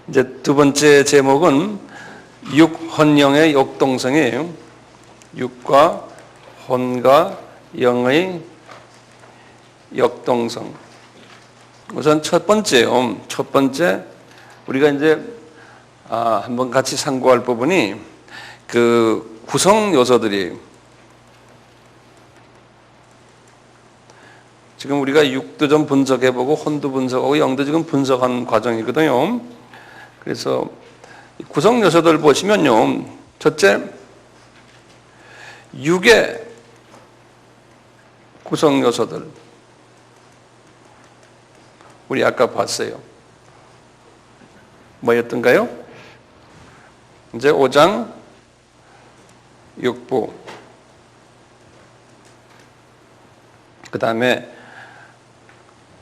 이제 두 번째 제목은 육혼영의 역동성이에요. 육과 혼과 영의 역동성. 우선 첫 번째 우리가 이제 한번 같이 상고할 부분이 그 구성 요소들이 지금 우리가 육도 좀 분석해보고 혼도 분석하고 영도 지금 분석한 과정이거든요. 그래서 구성 요소들 보시면요, 첫째 육의 구성 요소들 우리 아까 봤어요. 뭐였던가요? 이제 5장 육부, 그 다음에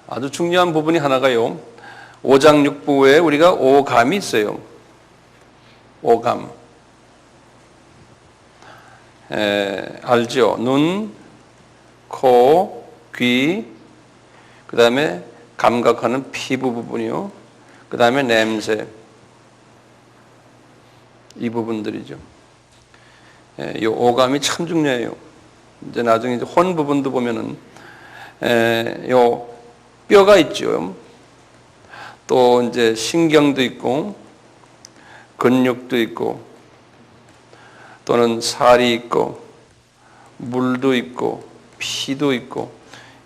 아주 중요한 부분이 하나가요, 5장 육부에 우리가 오감이 있어요. 오감. 알죠? 눈, 코, 귀, 그 다음에 감각하는 피부 부분이요. 그 다음에 냄새. 이 부분들이죠. 이 오감이 참 중요해요. 이제 나중에 이제 혼 부분도 보면은, 요 뼈가 있죠. 또 이제 신경도 있고, 근육도 있고, 또는 살이 있고, 물도 있고, 피도 있고,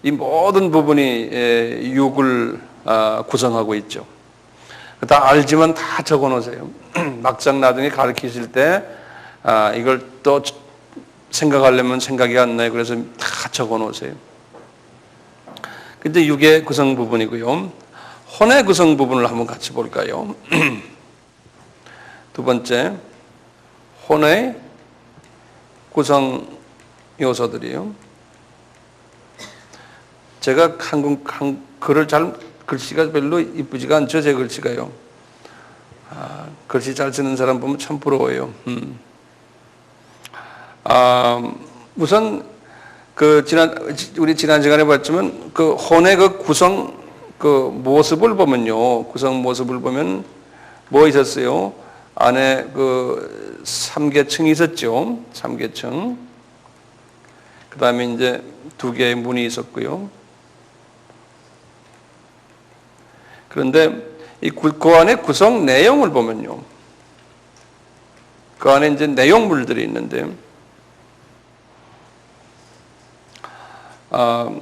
이 모든 부분이 육을 구성하고 있죠. 다 알지만 다 적어 놓으세요. 막상 나중에 가르치실 때 이걸 또 생각하려면 생각이 안 나요. 그래서 다 적어 놓으세요. 근데 육의 구성 부분이고요. 혼의 구성 부분을 한번 같이 볼까요? 두 번째, 혼의 구성 요소들이요. 제가 글을 글씨가 별로 이쁘지가 않죠, 제 글씨가요. 글씨 잘 쓰는 사람 보면 참 부러워요. 우선 우리 지난 시간에 봤지만 그 혼의 그 구성 모습을 보면요, 구성 모습을 보면 뭐 있었어요? 안에 그 삼계층이 있었죠. 삼계층. 그 다음에 이제 두 개의 문이 있었고요. 그런데 그 안에 구성 내용을 보면요, 그 안에 이제 내용물들이 있는데,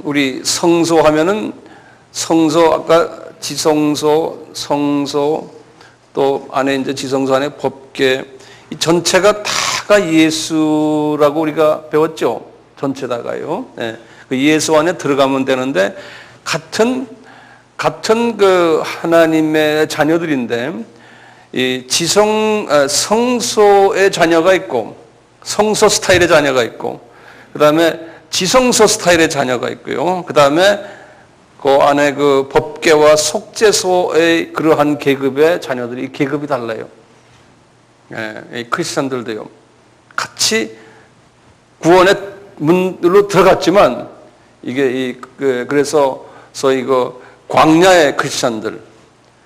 우리 성소 하면은 성소, 아까 지성소, 성소, 또 안에 이제 지성소 안에 법궤, 이 전체가 다가 예수라고 우리가 배웠죠. 전체 다가요. 네. 그 예수 안에 들어가면 되는데 같은 그 하나님의 자녀들인데, 이 성소의 자녀가 있고, 성소 스타일의 자녀가 있고, 그 다음에 지성소 스타일의 자녀가 있고요. 그 다음에 그 안에 그 법궤와 속죄소의 그러한 계급의 자녀들이, 계급이 달라요. 이 크리스천들도요, 같이 구원의 문으로 들어갔지만, 이게 그래서 소위 광야의 크리스천들,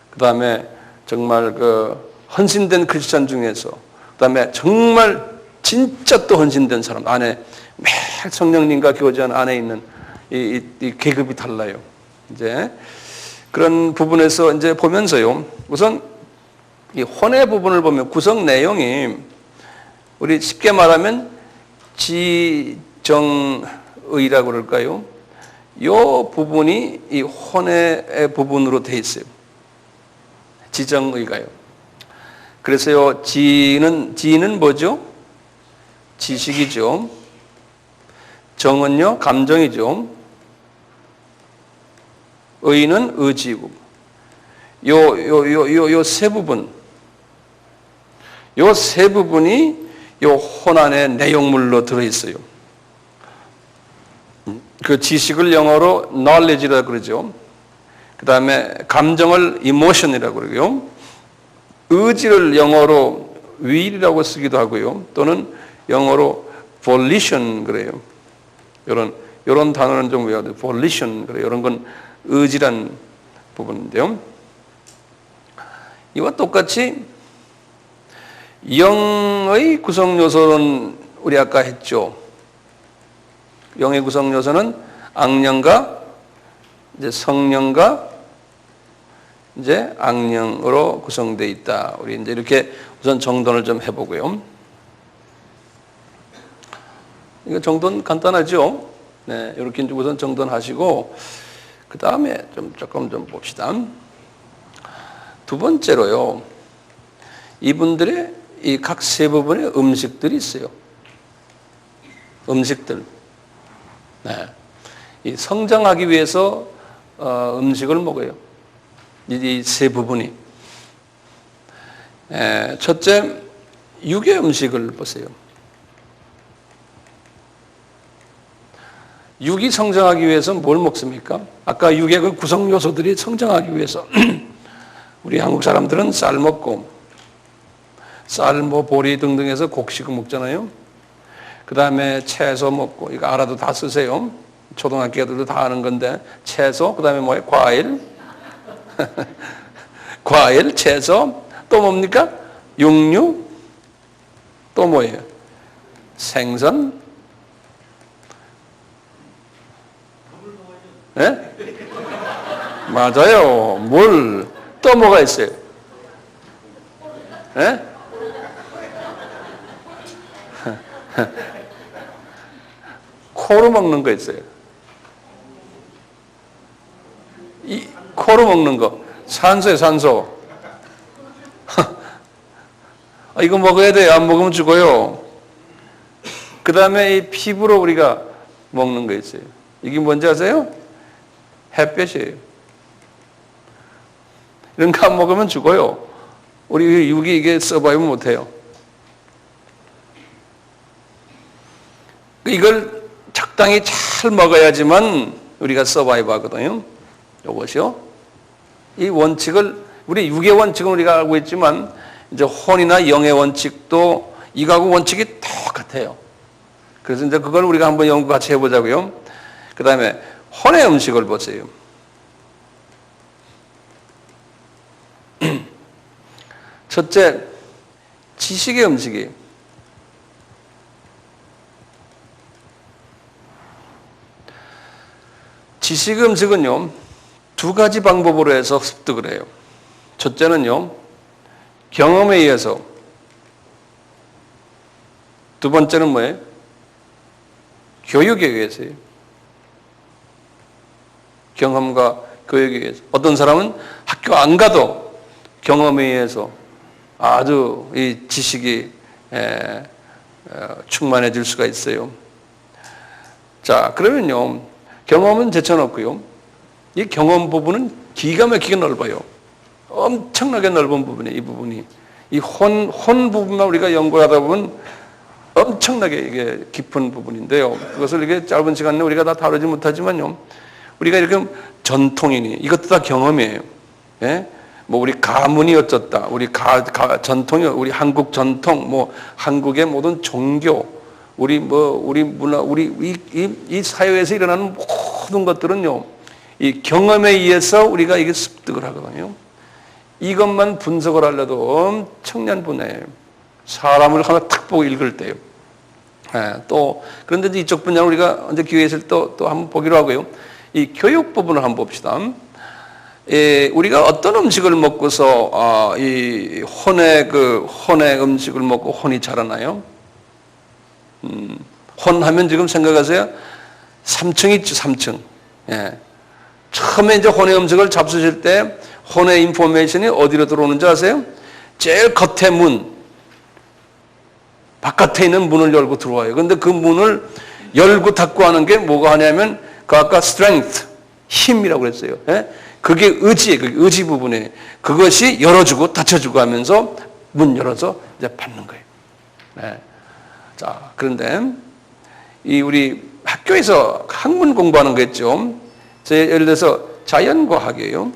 그 다음에 정말 헌신된 크리스천 중에서, 그 다음에 정말 진짜 또 헌신된 사람, 안에 매일 성령님과 교제한 안에 있는 이 계급이 달라요. 이제 그런 부분에서 이제 보면서요, 우선 이 혼의 부분을 보면 구성 내용이, 우리 쉽게 말하면 지정의라고 그럴까요? 이 부분이 이 혼의 부분으로 돼 있어요. 지정의가요. 그래서요, 지는 뭐죠? 지식이죠. 정은요, 감정이죠. 의는 의지고. 요 세 부분. 요 세 부분이 요 혼 안의 내용물로 들어있어요. 그 지식을 영어로 knowledge라고 그러죠. 그 다음에 감정을 emotion이라고 그러고요. 의지를 영어로 will이라고 쓰기도 하고요. 또는 영어로 volition 그래요. 이런 단어는 좀 외워야 돼요. volition 그래요. 이런 건 의지란 부분인데요. 이와 똑같이 영의 구성 요소는 우리 아까 했죠. 영의 구성 요소는 악령과 이제 성령과 이제 악령으로 구성되어 있다. 우리 이제 이렇게 우선 정돈을 좀 해보고요. 이거 정돈 간단하죠? 네, 이렇게 이제 우선 정돈하시고 그 다음에 조금 봅시다. 두 번째로요. 이분들의 이 각 세 부분의 음식들이 있어요. 음식들. 네. 이 성장하기 위해서 음식을 먹어요. 이 세 부분이. 첫째, 육의 음식을 보세요. 육이 성장하기 위해서 뭘 먹습니까? 아까 육의 그 구성 요소들이 성장하기 위해서 우리 한국 사람들은 쌀 먹고 쌀, 보리 등등 해서 곡식 먹잖아요. 그 다음에 채소 먹고, 이거 알아도 다 쓰세요. 초등학교 애들도 다 아는 건데, 채소, 그 다음에 뭐예요? 과일. 과일, 채소, 또 뭡니까? 육류, 또 뭐예요? 생선. 네? 맞아요. 물. 또 뭐가 있어요? 네? 코로 먹는 거 있어요. 이 코로 먹는 거. 산소예요, 산소. 이거 먹어야 돼요. 안 먹으면 죽어요. 그 다음에 이 피부로 우리가 먹는 거 있어요. 이게 뭔지 아세요? 햇볕이에요. 이런 거 안 먹으면 죽어요. 우리 육이 이게 서바이브 못해요. 이걸 적당히 잘 먹어야지만 우리가 서바이브 하거든요. 이것이요. 이 원칙을, 우리 육의 원칙은 우리가 알고 있지만, 이제 혼이나 영의 원칙도 이거하고 원칙이 똑같아요. 그래서 이제 그걸 우리가 한번 연구 같이 해보자고요. 그 다음에 혼의 음식을 보세요. 첫째, 지식의 음식이에요. 지식 음식은요, 두 가지 방법으로 해서 습득을 해요. 첫째는요, 경험에 의해서. 두 번째는 뭐예요? 교육에 의해서요. 경험과 교육에 의해서. 어떤 사람은 학교 안 가도 경험에 의해서 아주 이 지식이 충만해질 수가 있어요. 자, 그러면요, 경험은 제쳐놓고요. 이 경험 부분은 기가 막히게 넓어요. 엄청나게 넓은 부분이에요, 이 부분이. 이 혼 부분만 우리가 연구하다 보면 엄청나게 이게 깊은 부분인데요. 그것을 이게 짧은 시간 내에 우리가 다 다루지 못하지만요. 우리가 이렇게 전통이니, 이것도 다 경험이에요. 예? 뭐 우리 가문이 어쩌다, 우리 전통이, 우리 한국 전통, 뭐 한국의 모든 종교, 우리 문화, 이 사회에서 일어나는 모든 것들은요, 이 경험에 의해서 우리가 이게 습득을 하거든요. 이것만 분석을 하려도 엄청난 분야예요. 사람을 하나 탁 보고 읽을 때요. 또, 그런데 이쪽 분야는 우리가 언제 기회 있을 또 한번 보기로 하고요. 이 교육 부분을 한번 봅시다. 우리가 어떤 음식을 먹고서, 이 혼의 음식을 먹고 혼이 자라나요? 혼 하면 지금 생각하세요? 3층 있죠, 3층. 예. 처음에 이제 혼의 음식을 잡수실 때 혼의 인포메이션이 어디로 들어오는지 아세요? 제일 겉에 문, 바깥에 있는 문을 열고 들어와요. 그런데 그 문을 열고 닫고 하는 게 뭐가 하냐면, 그 아까 strength, 힘이라고 그랬어요. 예? 그게 의지예요. 그게 의지 부분에. 그것이 열어주고 닫혀주고 하면서 문 열어서 이제 받는 거예요. 예. 자, 그런데 이 우리 학교에서 학문 공부하는 거 있죠. 예를 들어서 자연과학이에요.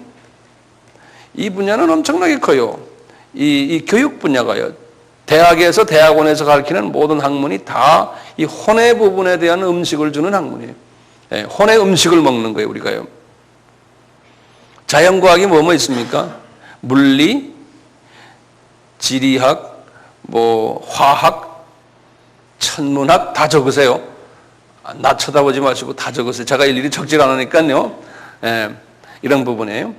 이 분야는 엄청나게 커요. 이 교육 분야가요. 대학에서 대학원에서 가르치는 모든 학문이 다 이 혼의 부분에 대한 음식을 주는 학문이에요. 네, 혼의 음식을 먹는 거예요, 우리가요. 자연과학이 뭐뭐 있습니까? 물리, 지리학, 뭐 화학, 천문학 다 적으세요. 나 쳐다보지 마시고 다 적으세요. 제가 일일이 적질 않으니까요. 이런 부분이에요.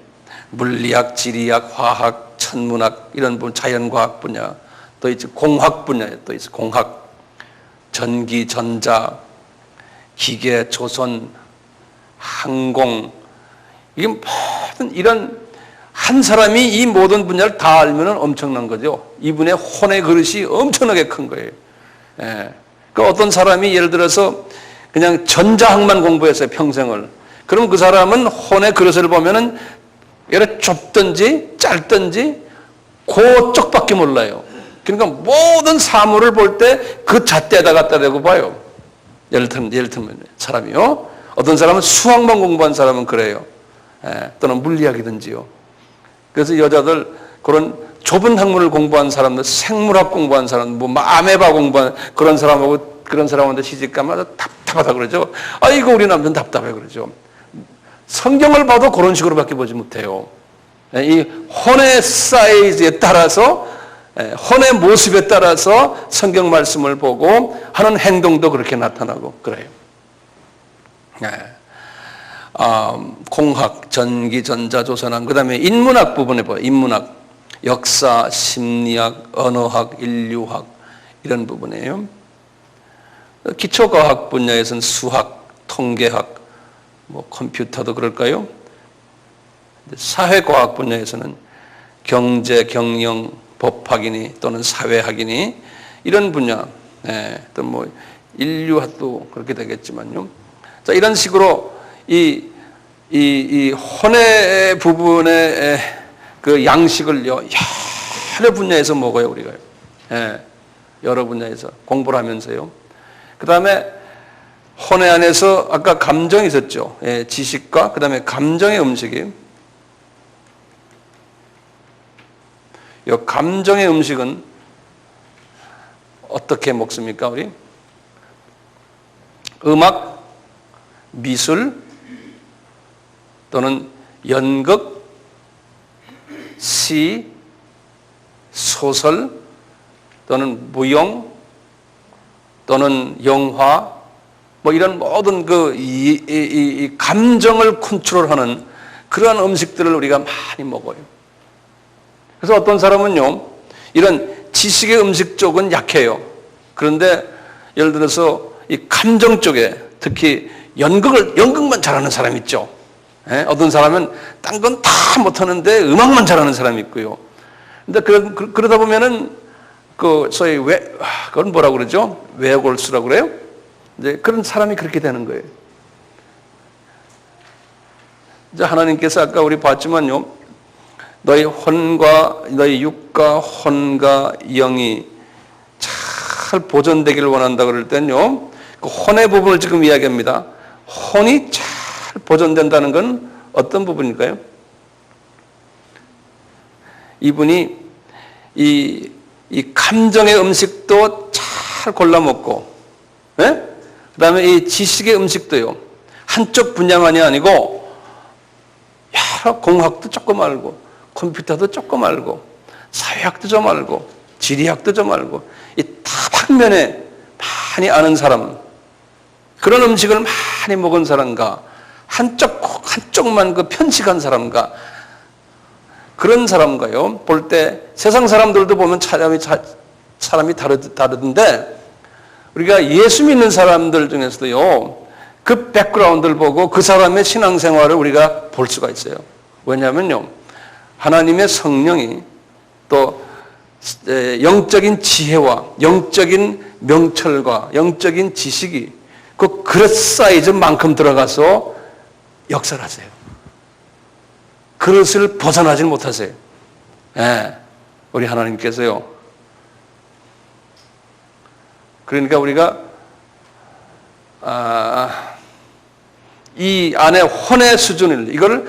물리학, 지리학, 화학, 천문학 이런 부분, 자연과학 분야 또 있지, 공학 분야에 또 있어. 공학, 전기, 전자, 기계, 조선, 항공, 이게 모든 이런 한 사람이 이 모든 분야를 다 알면 엄청난 거죠. 이분의 혼의 그릇이 엄청나게 큰 거예요. 그러니까 어떤 사람이 예를 들어서 그냥 전자학만 공부했어요, 평생을. 그럼 그 사람은 혼의 그릇을 보면은 예를 좁든지 짧든지 그쪽밖에 몰라요. 그러니까 모든 사물을 볼 때 그 잣대에다 갖다 대고 봐요. 예를 들면 사람이요. 어떤 사람은 수학만 공부한 사람은 그래요. 또는 물리학이든지요. 그래서 여자들 그런 좁은 학문을 공부한 사람들, 생물학 공부한 사람, 뭐 아메바 공부한 그런 사람한테 시집가면 아주 답답하다 그러죠. 아이고 우리 남편 답답해 그러죠. 성경을 봐도 그런 식으로밖에 보지 못해요. 이 혼의 사이즈에 따라서, 혼의 모습에 따라서 성경 말씀을 보고 하는 행동도 그렇게 나타나고 그래요. 공학, 전기, 전자, 조선학, 그 다음에 인문학 부분에 봐요. 인문학, 역사, 심리학, 언어학, 인류학 이런 부분이에요. 기초과학 분야에서는 수학, 통계학, 뭐 컴퓨터도 그럴까요? 사회과학 분야에서는 경제, 경영, 법학이니 또는 사회학이니 이런 분야, 또 뭐 인류학도 그렇게 되겠지만요. 자, 이런 식으로 이 혼의 부분의 그 양식을요, 여러 분야에서 먹어요, 우리가요. 여러 분야에서 공부를 하면서요. 그 다음에 혼의 안에서 아까 감정이 있었죠. 지식과 그 다음에 감정의 음식이. 이 감정의 음식은 어떻게 먹습니까, 우리? 음악, 미술, 또는 연극, 시, 소설, 또는 무용, 또는 영화, 뭐 이런 모든 이 감정을 컨트롤하는 그러한 음식들을 우리가 많이 먹어요. 그래서 어떤 사람은요, 이런 지식의 음식 쪽은 약해요. 그런데 예를 들어서 이 감정 쪽에 특히 연극만 잘하는 사람 있죠. 어떤 사람은 딴 건 다 못하는데 음악만 잘하는 사람이 있고요. 근데 그러다 보면은 소위 그건 뭐라고 그러죠? 외골수라고 그래요? 이제 그런 사람이 그렇게 되는 거예요. 이제 하나님께서 아까 우리 봤지만요, 너희 육과 혼과 영이 잘 보존되기를 원한다 그럴 땐요, 그 혼의 부분을 지금 이야기합니다. 혼이 잘 보존된다는 건 어떤 부분일까요? 이분이 이 감정의 음식도 잘 골라 먹고, 그 다음에 이 지식의 음식도요, 한쪽 분야만이 아니고, 여러 공학도 조금 알고, 컴퓨터도 조금 알고, 사회학도 좀 알고, 지리학도 좀 알고, 이 다방면에 많이 아는 사람, 그런 음식을 많이 먹은 사람과 한쪽만 편식한 사람과 그런 사람과요, 볼 때 세상 사람들도 보면 사람이 다르던데 우리가 예수 믿는 사람들 중에서도요, 그 백그라운드를 보고 그 사람의 신앙생활을 우리가 볼 수가 있어요. 왜냐하면요, 하나님의 성령이 또 영적인 지혜와 영적인 명철과 영적인 지식이 그 그릇 사이즈만큼 들어가서 역사를 하세요. 그릇을 벗어나지 못하세요. 우리 하나님께서요. 그러니까 우리가 이 안에 혼의 수준을 이거를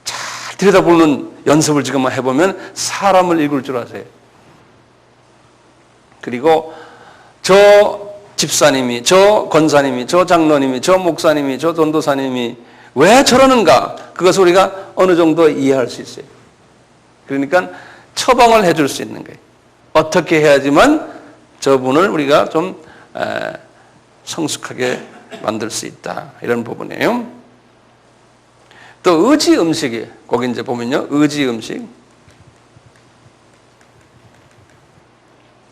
잘 들여다보는 연습을 지금 해보면 사람을 읽을 줄 아세요. 그리고 저 집사님이, 저 권사님이, 저 장로님이, 저 목사님이, 저 전도사님이 왜 저러는가? 그것을 우리가 어느 정도 이해할 수 있어요. 그러니까 처방을 해줄 수 있는 거예요. 어떻게 해야지만 저분을 우리가 좀 성숙하게 만들 수 있다. 이런 부분이에요. 또 의지 음식이 거기 이제 보면요. 의지 음식.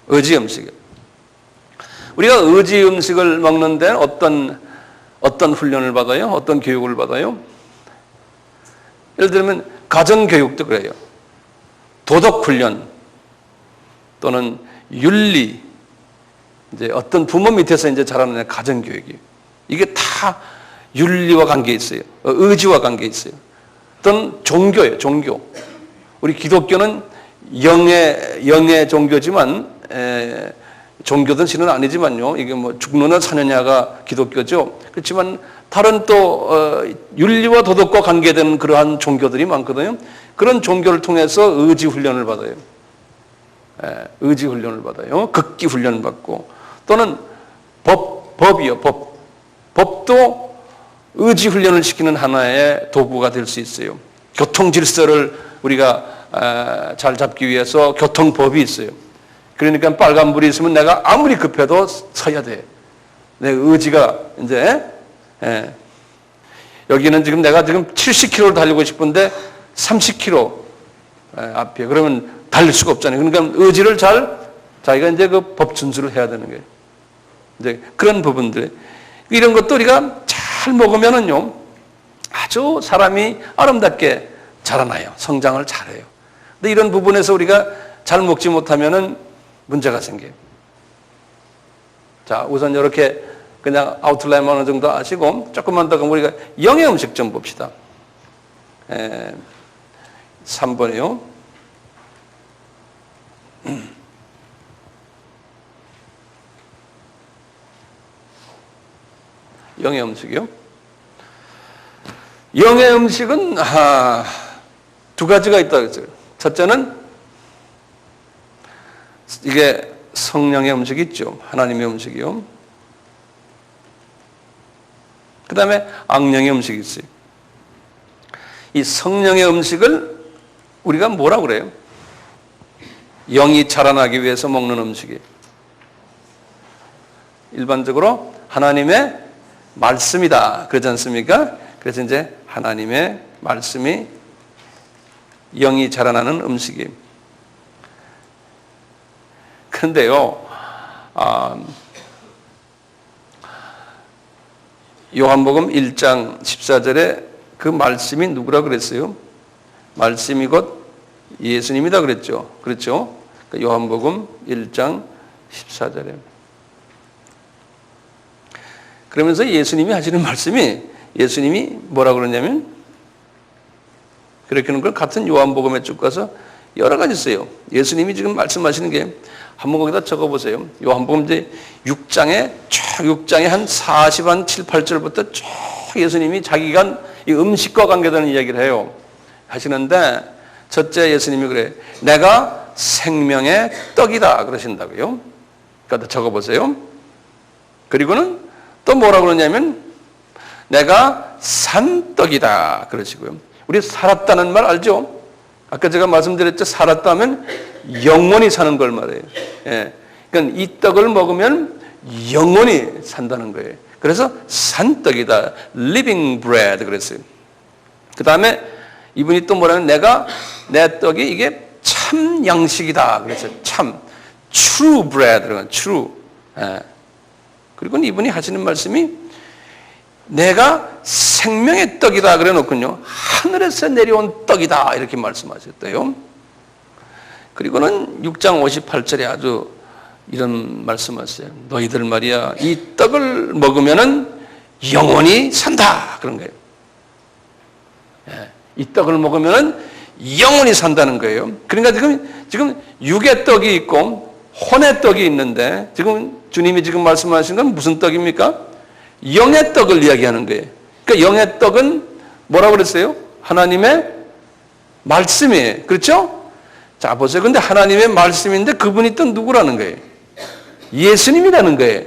의지 음식. 우리가 의지 음식을 먹는 데는 어떤 훈련을 받아요? 어떤 교육을 받아요? 예를 들면 가정교육도 그래요. 도덕훈련 또는 윤리, 이제 어떤 부모 밑에서 이제 자라는 가정교육이에요. 이게 다 윤리와 관계 있어요. 의지와 관계 있어요. 어떤 종교예요, 종교. 우리 기독교는 영의 종교지만, 종교든 실은 아니지만요. 이게 뭐 죽느냐 사느냐가 기독교죠. 그렇지만 다른 또 윤리와 도덕과 관계되는 그러한 종교들이 많거든요. 그런 종교를 통해서 의지 훈련을 받아요. 의지 훈련을 받아요. 극기 훈련을 받고 또는 법이요. 법도 의지 훈련을 시키는 하나의 도구가 될 수 있어요. 교통 질서를 우리가 잘 잡기 위해서 교통법이 있어요. 그러니까 빨간불이 있으면 내가 아무리 급해도 서야 돼. 내 의지가 이제 여기는 지금 내가 지금 70km를 달리고 싶은데 30km 앞에 그러면 달릴 수가 없잖아요. 그러니까 의지를 자기가 이제 그 법 준수를 해야 되는 거예요. 이제 그런 부분들 이런 것도 우리가 잘 먹으면은요 아주 사람이 아름답게 자라나요. 성장을 잘해요. 근데 이런 부분에서 우리가 잘 먹지 못하면은 문제가 생겨요. 자, 우선 이렇게 그냥 아웃라인 어느 정도 아시고 조금만 더 우리가 영의 음식 좀 봅시다. 3번이요. 영의 음식이요. 영의 음식은 두 가지가 있다고 했어요. 첫째는 이게 성령의 음식이 있죠. 하나님의 음식이요. 그 다음에 악령의 음식이 있어요. 이 성령의 음식을 우리가 뭐라고 그래요? 영이 자라나기 위해서 먹는 음식이에요. 일반적으로 하나님의 말씀이다. 그러지 않습니까? 그래서 이제 하나님의 말씀이 영이 자라나는 음식이에요. 그런데요, 요한복음 1장 14절에 그 말씀이 누구라 그랬어요? 말씀이 곧 예수님이다 그랬죠. 그렇죠? 요한복음 1장 14절에. 그러면서 예수님이 하시는 말씀이 예수님이 뭐라 그러냐면 그렇게 하는 걸 같은 요한복음에 쭉 가서 여러 가지 있어요. 예수님이 지금 말씀하시는 게 한번 거기다 적어보세요. 요한복음 이제 6장에 한 40, 한 7, 8절부터 쭉 예수님이 자기가 이 음식과 관계되는 이야기를 해요. 하시는데 첫째 예수님이 그래. 내가 생명의 떡이다 그러신다고요. 그러니까 적어보세요. 그리고는 또 뭐라 그러냐면 내가 산 떡이다 그러시고요. 우리 살았다는 말 알죠? 아까 제가 말씀드렸죠. 살았다면 영원히 사는 걸 말해요. 예. 그러니까 이 떡을 먹으면 영원히 산다는 거예요. 그래서 산떡이다. living bread 그랬어요. 그 다음에 이분이 또 뭐라면 내가 내 떡이 이게 참 양식이다 그랬어요. 참 true bread true. 예. 그리고 이분이 하시는 말씀이 내가 생명의 떡이다 그래 놓군요. 하늘에서 내려온 떡이다 이렇게 말씀하셨대요. 그리고는 6장 58절에 아주 이런 말씀하셨어요. 너희들 말이야 이 떡을 먹으면은 영원히 산다 그런 거예요. 예, 이 떡을 먹으면은 영원히 산다는 거예요. 그러니까 지금 육의 떡이 있고 혼의 떡이 있는데 지금 주님이 지금 말씀하신 건 무슨 떡입니까? 영의 떡을 이야기하는 거예요. 그러니까 영의 떡은 뭐라고 그랬어요? 하나님의 말씀이에요. 그렇죠? 자, 보세요. 근데 하나님의 말씀인데 그분이 또 누구라는 거예요? 예수님이라는 거예요.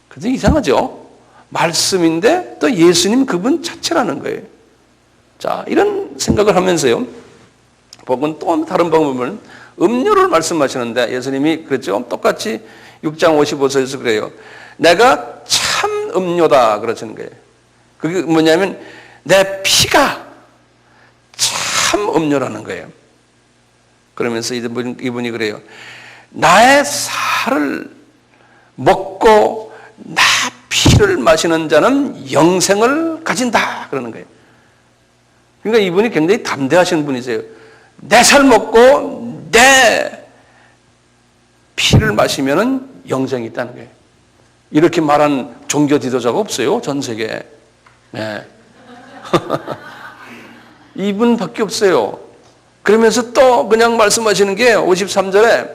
그래서 이상하죠? 말씀인데 또 예수님 그분 자체라는 거예요. 자, 이런 생각을 하면서요. 복은 또 다른 방법은 음료를 말씀하시는데 예수님이 그랬죠. 똑같이 6장 55절에서 그래요. 내가 참 음료다 그러시는 거예요. 그게 뭐냐면 내 피가 참 음료라는 거예요. 그러면서 이분이 그래요. 나의 살을 먹고 나 피를 마시는 자는 영생을 가진다 그러는 거예요. 그러니까 이분이 굉장히 담대하신 분이세요. 내 살 먹고 내 피를 마시면은 영생이 있다는 거예요. 이렇게 말한 종교 지도자가 없어요, 전 세계에. 네. 이분밖에 없어요. 그러면서 또 그냥 말씀하시는 게 53절에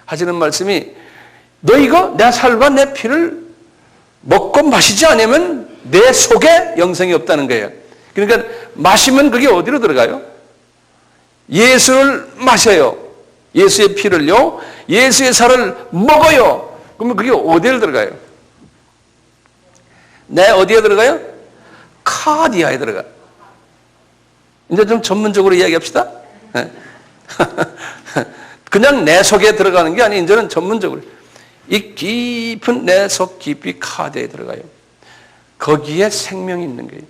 하시는 말씀이 너 이거 내 살과 내 피를 먹고 마시지 않으면 내 속에 영생이 없다는 거예요. 그러니까 마시면 그게 어디로 들어가요? 예수를 마셔요. 예수의 피를요. 예수의 살을 먹어요. 그러면 그게 어디에 들어가요? 내 어디에 들어가요? 카디아에 들어가. 이제 좀 전문적으로 이야기합시다. 네. 그냥 내 속에 들어가는 게 아니고 이제는 전문적으로 이 깊은 내 속 깊이 카디아에 들어가요. 거기에 생명이 있는 거예요.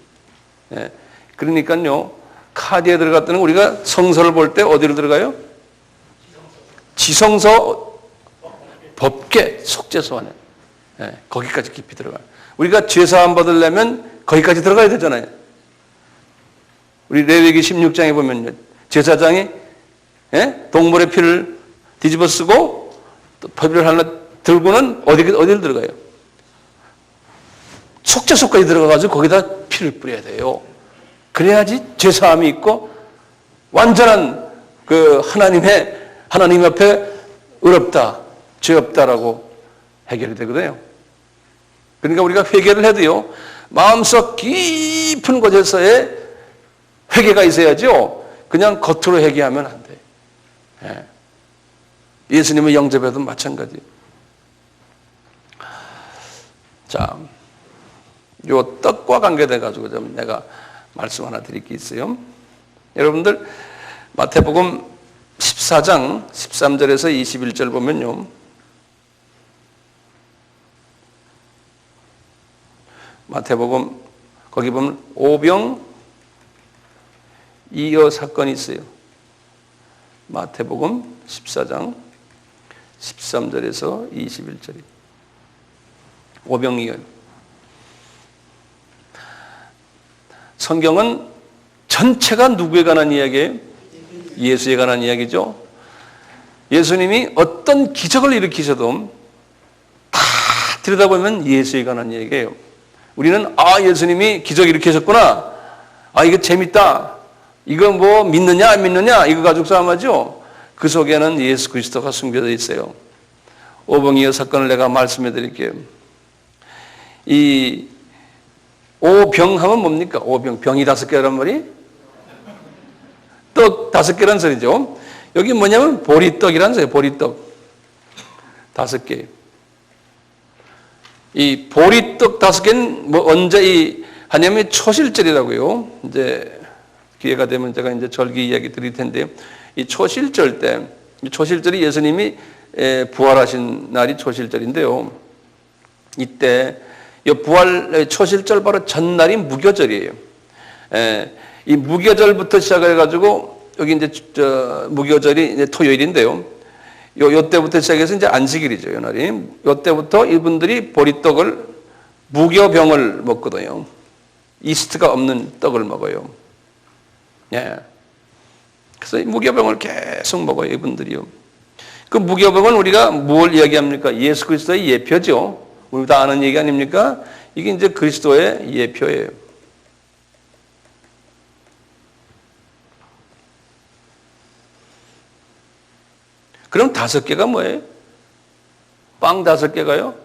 네. 그러니까요. 카디아에 들어갔다는 우리가 성서를 볼 때 어디로 들어가요? 지성소 법계 속죄소 안에. 네. 거기까지 깊이 들어가요. 우리가 죄사함 받으려면 거기까지 들어가야 되잖아요. 우리 레위기 16장에 보면요. 제사장이 동물의 피를 뒤집어 쓰고 또 법을 하나 들고는 어디를 들어가요? 속죄소까지 들어가가지고 거기다 피를 뿌려야 돼요. 그래야지 죄사함이 있고 완전한 그 하나님 앞에 의롭다, 죄 없다라고 해결이 되거든요. 그러니까 우리가 회개를 해도요, 마음속 깊은 곳에서의 회개가 있어야죠. 그냥 겉으로 회개하면 안 돼. 예. 예수님의 영접에도 마찬가지예요. 자, 요 떡과 관계돼가지고 좀 내가 말씀 하나 드릴 게 있어요. 여러분들, 마태복음 14장 13절에서 21절 보면요. 마태복음, 거기 보면 오병 이어 사건이 있어요. 마태복음 14장 13절에서 21절이. 오병 이어. 성경은 전체가 누구에 관한 이야기예요? 예수에 관한 이야기죠. 예수님이 어떤 기적을 일으키셔도 다 들여다보면 예수에 관한 이야기예요. 우리는 예수님이 기적 일으키셨구나. 이거 재밌다. 이거 뭐 믿느냐 안 믿느냐 이거 가지고 싸움하죠. 그 속에는 예수 그리스도가 숨겨져 있어요. 오병이어 사건을 내가 말씀해 드릴게요. 이 오병하면 뭡니까? 오병, 병이 5개란 말이? 떡 5개란 소리죠. 여기 뭐냐면 보리떡이라는 소리예요. 보리떡 5개. 이 보리떡 5개는 뭐 언제 하냐면 초실절이라고요. 이제 기회가 되면 제가 이제 절기 이야기 드릴 텐데요. 이 초실절 때, 초실절이 예수님이 부활하신 날이 초실절인데요. 이때 이 부활 초실절 바로 전날이 무교절이에요. 이 무교절부터 시작해가지고 여기 이제 무교절이 이제 토요일인데요. 요 때부터 시작해서 이제 안식일이죠. 요 날이. 요 때부터 이분들이 보리떡을 무교병을 먹거든요. 이스트가 없는 떡을 먹어요. 예. 그래서 이 무교병을 계속 먹어요, 이분들이요. 그 무교병은 우리가 뭘 이야기합니까? 예수 그리스도의 예표죠. 우리 다 아는 얘기 아닙니까? 이게 이제 그리스도의 예표예요. 그럼 5개가 뭐예요? 빵 5개가요?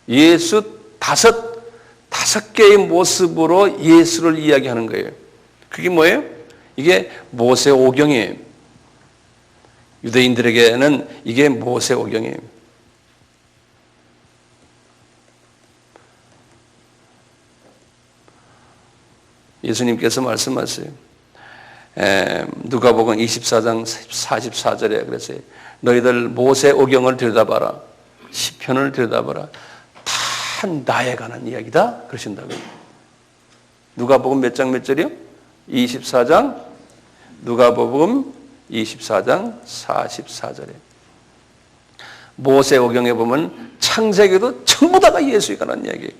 예수 5개의 모습으로 예수를 이야기하는 거예요. 그게 뭐예요? 이게 모세 오경이에요. 유대인들에게는 이게 모세 오경이에요. 예수님께서 말씀하세요. 누가복음 24장 44절에 그랬어요. 너희들 모세 오경을 들여다봐라. 시편을 들여다봐라. 다 나에 관한 이야기다. 그러신다고요. 누가복음 몇 장 몇 절이요? 24장, 누가복음 24장 44절에. 모세오경에 보면 창세기도 전부 다가 예수에 관한 이야기예요.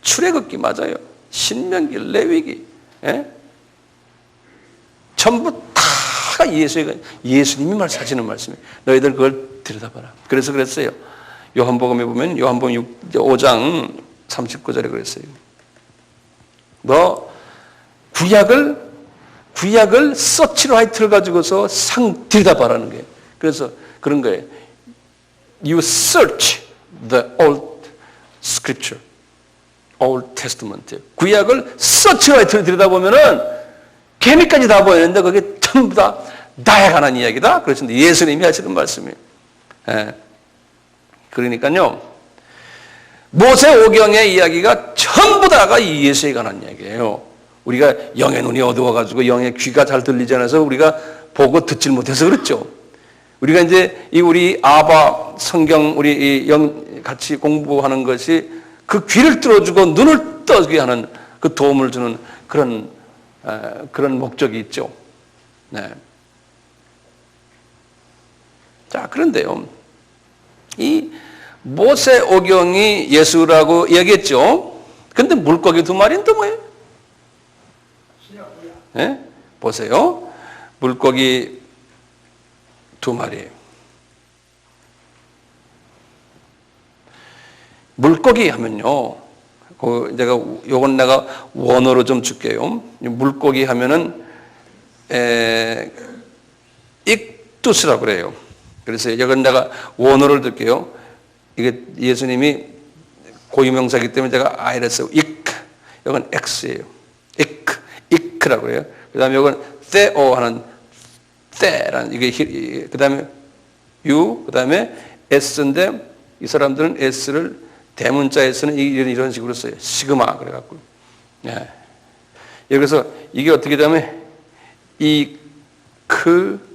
출애굽기 맞아요. 신명기, 레위기, 전부 다가 예수님이 말씀하시는 말씀이에요. 너희들 그걸 들여다봐라. 그래서 그랬어요. 요한복음에 보면 요한복음 5장 39절에 그랬어요. 너 구약을 서치라이트를 가지고서 들여다봐라는 거예요. 그래서 그런 거예요. You search the old scripture, old testament. 구약을 서치라이트로 들여다보면은 개미까지 다 보이는데 그게 전부 다 나에 관한 이야기다. 그러시는데 예수님이 하시는 말씀이에요. 그러니까요. 모세오경의 이야기가 전부 다가 예수에 관한 이야기예요. 우리가 영의 눈이 어두워가지고 영의 귀가 잘 들리지 않아서 우리가 보고 듣질 못해서 그렇죠. 우리가 이제 우리 아바 성경 우리 같이 공부하는 것이 그 귀를 뚫어주고 눈을 떠게 하는 그 도움을 주는 그런 목적이 있죠. 네. 자, 그런데요. 이 모세오경이 예수라고 얘기했죠. 근데 물고기 2마리는 뭐예요? 네? 보세요. 물고기 2마리. 물고기 하면요. 요건 내가 원어로 좀 줄게요. 물고기 하면은, 익투스라고 그래요. 그래서 이건 내가 원어를 들게요. 이게 예수님이 고유명사이기 때문에 제가 I를 쓰고, 이건 X예요. 이크라고 해요. 그 다음에 이건 the오 하는 the라는 이게 그 다음에 U 그 다음에 S인데 이 사람들은 S를 대문자에 쓰는 이런 식으로 써요. 시그마 그래갖고. 예. 그래서 이게 어떻게 되면 이크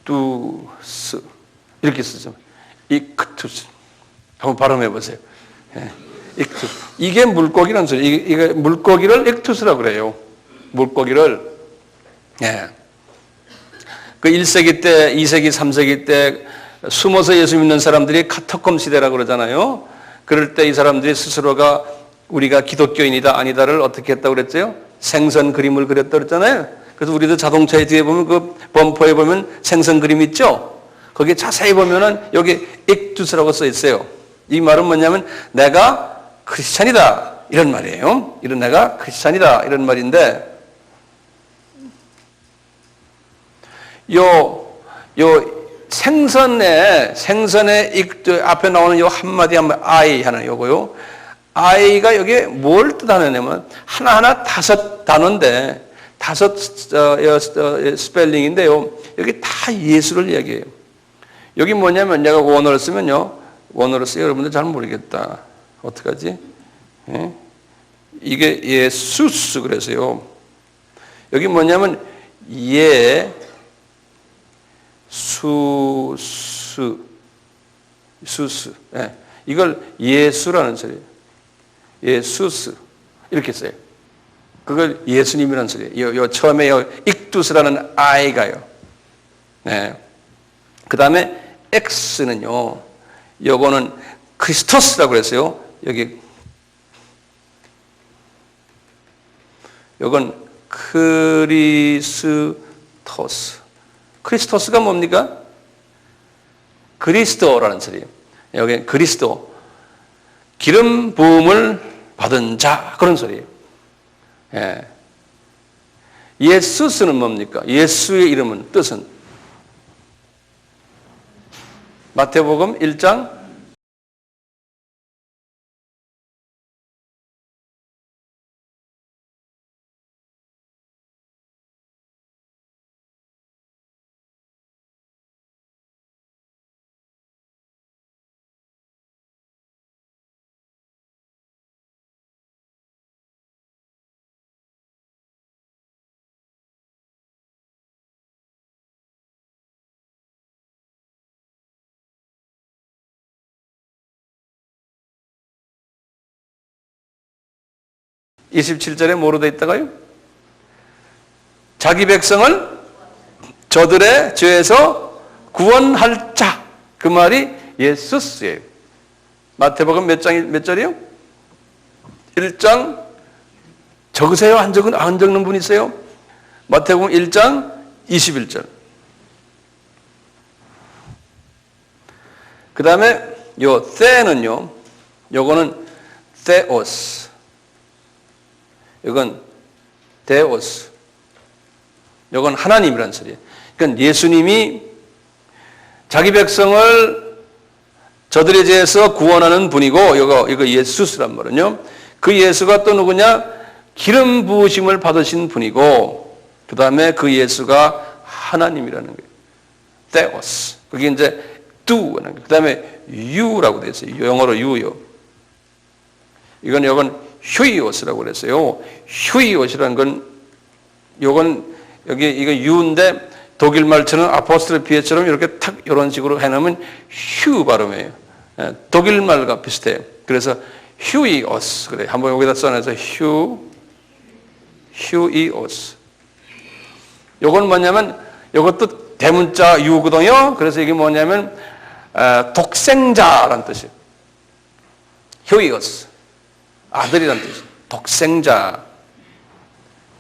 투스 이렇게 쓰죠. 이크투스 한번 발음해 보세요. 예. 이게 물고기라는 소리. 이게 물고기를 익투스라고 그래요. 물고기를. 예. 그 1세기 때, 2세기, 3세기 때 숨어서 예수 믿는 사람들이 카타콤 시대라고 그러잖아요. 그럴 때 이 사람들이 스스로가 우리가 기독교인이다 아니다를 어떻게 했다고 그랬죠? 생선 그림을 그렸다고 그랬잖아요. 그래서 우리도 자동차에 뒤에 보면 그 범퍼에 보면 생선 그림 있죠? 거기에 자세히 보면은 여기 익투스라고 써 있어요. 이 말은 뭐냐면 내가 크리스찬이다 이런 말이에요. 이런 내가 크리스찬이다 이런 말인데 요 생선의 앞에 나오는 요 한마디 I 하는 요거요. I가 여기에 뭘 뜻하느냐면 하나하나 5 단어인데 5 스펠링인데요. 여기 다 예수를 이야기해요. 여기 뭐냐면 내가 원어를 쓰면요. 원어를 쓰요. 여러분들 잘 모르겠다. 어떡하지? 예? 이게 예수스 그래서요. 여기 뭐냐면 수스. 예. 이걸 예수라는 소리예요. 예수스. 이렇게 써요. 그걸 예수님이라는 소리예요. 요 처음에 익두스라는 I가요. 네. 그 다음에 X는요. 요거는 크리스토스라고 그랬어요. 여기 요건 크리스토스. 크리스토스가 뭡니까? 그리스도라는 소리예요. 여기 그리스도. 기름 부음을 받은 자 그런 소리예요. 예. 예수스는 뭡니까? 예수의 이름은 뜻은 마태복음 1장 27절에 뭐로 되어 있다가요? 자기 백성을 저들의 죄에서 구원할 자. 그 말이 예수스예요. 마태복음 몇 절이요? 1장 적으세요? 안 적는 분 있어요? 마태복음 1장 21절. 그 다음에 요 the는요, 요거는 theos. 이건 theos. 요건 하나님이란 소리예요. 그러니까 예수님이 자기 백성을 저들의 죄에서 구원하는 분이고, 이거 예수스란 말은요. 그 예수가 또 누구냐? 기름 부으심을 받으신 분이고, 그 다음에 그 예수가 하나님이라는 거예요. theos. 그게 이제 do라는 거예요. 그 다음에 you라고 되어 있어요. 영어로 you요. 이건 휴이오스라고 그랬어요. 휴이오스라는 건, 요건 여기 이거 you인데 독일 말처럼 아포스트로피에처럼 이렇게 탁 이런 식으로 해놓으면 휴 발음이에요. 독일 말과 비슷해요. 그래서 휴이오스. 그래. 한번 여기다 써놔서 휴이오스. 요건 뭐냐면, 요것도 대문자 유거든요. 그래서 이게 뭐냐면, 독생자란 뜻이에요. 휴이오스. 아들이란 뜻이에요. 독생자.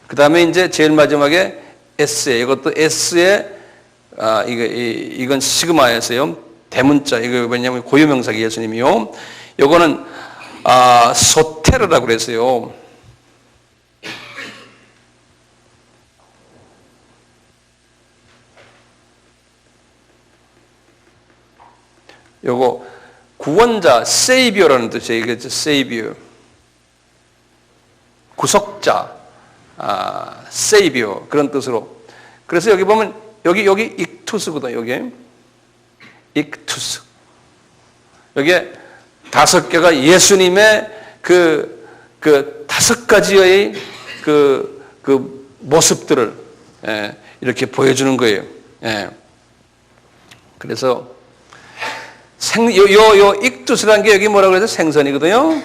그 다음에 이제 제일 마지막에 S에, 이것도 S에, 이건 시그마에서요. 대문자. 이거 왜냐면 고유명사기 예수님이요. 요거는, 소테르라고 그랬어요. 요거 구원자, 세이비어라는 뜻이에요. 이게 세이비어. 구속자, 세이비어 그런 뜻으로. 그래서 여기 보면 여기 익투스거든요. 여기 익투스. 여기에 5개가 예수님의 그 5가지의 그 모습들을 이렇게 보여주는 거예요. 그래서 요 익투스라는 게 여기 뭐라고 그래서 생선이거든요.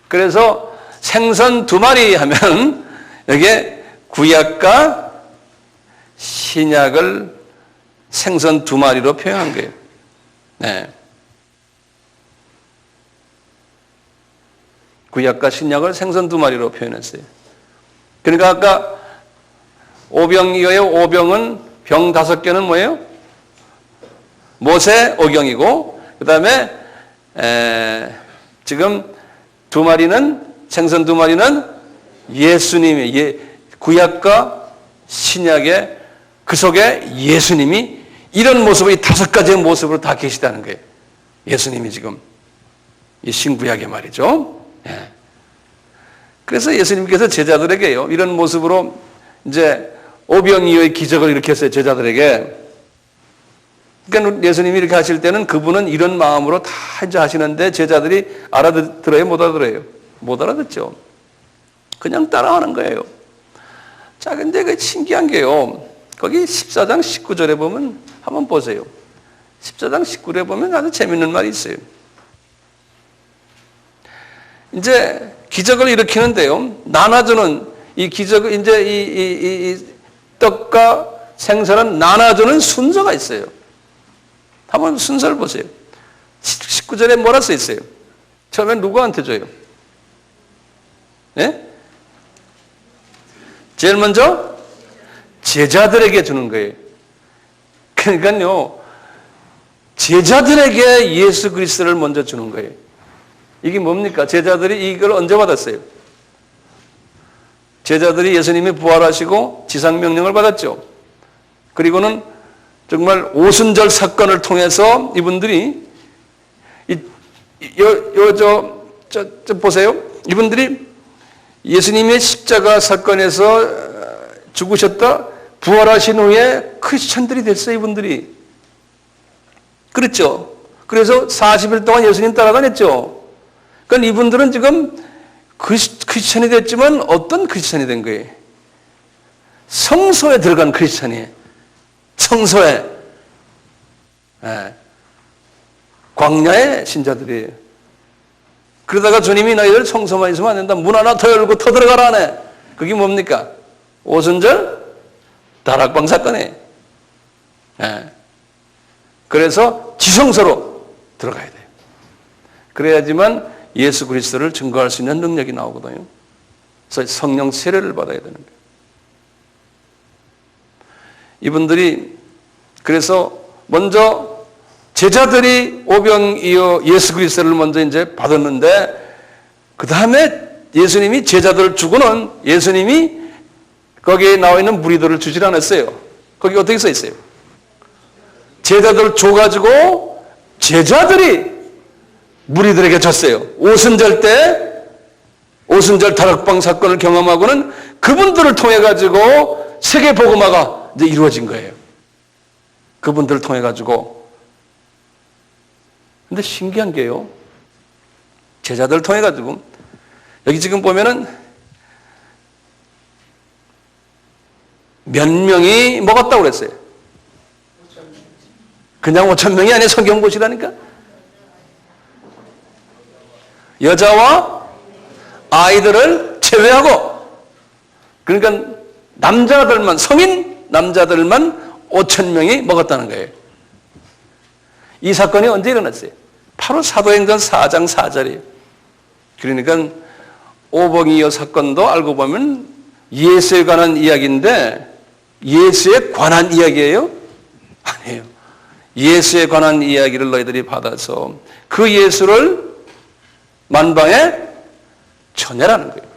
그래서 생선 2마리 하면 여기에 구약과 신약을 생선 2마리로 표현한 거예요. 네. 구약과 신약을 생선 2마리로 표현했어요. 그러니까 아까 오병이어요. 오병은 병 5개는 뭐예요? 모세 오경이고, 그 다음에 지금 2마리는 생선 2마리는 예수님의 구약과 신약의 그 속에 예수님이 이런 모습을, 이 5가지의 모습으로 다 계시다는 거예요. 예수님이 지금 이 신구약의 말이죠. 그래서 예수님께서 제자들에게요, 이런 모습으로 이제 오병이어의 기적을 일으켰어요. 제자들에게. 그러니까 예수님이 이렇게 하실 때는 그분은 이런 마음으로 다 이제 하시는데 제자들이 알아들어요? 못 알아들어요? 못 알아듣죠. 그냥 따라하는 거예요. 자, 근데 그 신기한 게요. 거기 14장 19절에 보면 한번 보세요. 14장 19절에 보면 아주 재밌는 말이 있어요. 이제 기적을 일으키는데요. 나눠주는 이 기적을 이제 이 떡과 생선을 나눠주는 순서가 있어요. 한번 순서를 보세요. 19절에 뭐라 써 있어요? 처음엔 누구한테 줘요? 예? 제일 먼저 제자들에게 주는 거예요. 그러니까요, 제자들에게 예수 그리스도를 먼저 주는 거예요. 이게 뭡니까? 제자들이 이걸 언제 받았어요? 제자들이 예수님이 부활하시고 지상명령을 받았죠. 그리고는 정말 오순절 사건을 통해서 이분들이 보세요. 이분들이 예수님의 십자가 사건에서 죽으셨다 부활하신 후에 크리스천들이 됐어요. 이분들이. 그렇죠. 그래서 40일 동안 예수님 따라다녔죠. 그러니까 이분들은 지금 크리스천이 됐지만 어떤 크리스천이 된 거예요? 성소에 들어간 크리스천이에요. 성소에. 광야의 신자들이에요. 그러다가 주님이 너희들 성소만 있으면 안 된다. 문 하나 더 열고 더 들어가라 하네. 그게 뭡니까? 오순절 다락방 사건이에요. 예. 그래서 지성소로 들어가야 돼요. 그래야지만 예수 그리스도를 증거할 수 있는 능력이 나오거든요. 그래서 성령 세례를 받아야 되는 거예요. 이분들이 그래서 먼저 제자들이 오병이어 예수 그리스도를 먼저 이제 받았는데 그 다음에 예수님이 제자들을 주고는 예수님이 거기에 나와 있는 무리들을 주질 않았어요. 거기 어떻게 써 있어요? 제자들을 줘가지고 제자들이 무리들에게 줬어요. 오순절 때 오순절 다락방 사건을 경험하고는 그분들을 통해 가지고 세계 복음화가 이제 이루어진 거예요. 그분들을 통해 가지고. 근데 신기한 게요. 제자들을 통해 가지고 여기 지금 보면은 몇 명이 먹었다고 그랬어요? 그냥 5,000명이 아니에요. 성경 보시라니까. 여자와 아이들을 제외하고, 그러니까 남자들만, 성인 남자들만 5,000명이 먹었다는 거예요. 이 사건이 언제 일어났어요? 바로 사도행전 4장 4절이에요. 그러니까 오병이어 사건도 알고 보면 예수에 관한 이야기인데 예수에 관한 이야기예요? 아니에요. 예수에 관한 이야기를 너희들이 받아서 그 예수를 만방에 전해라는 거예요.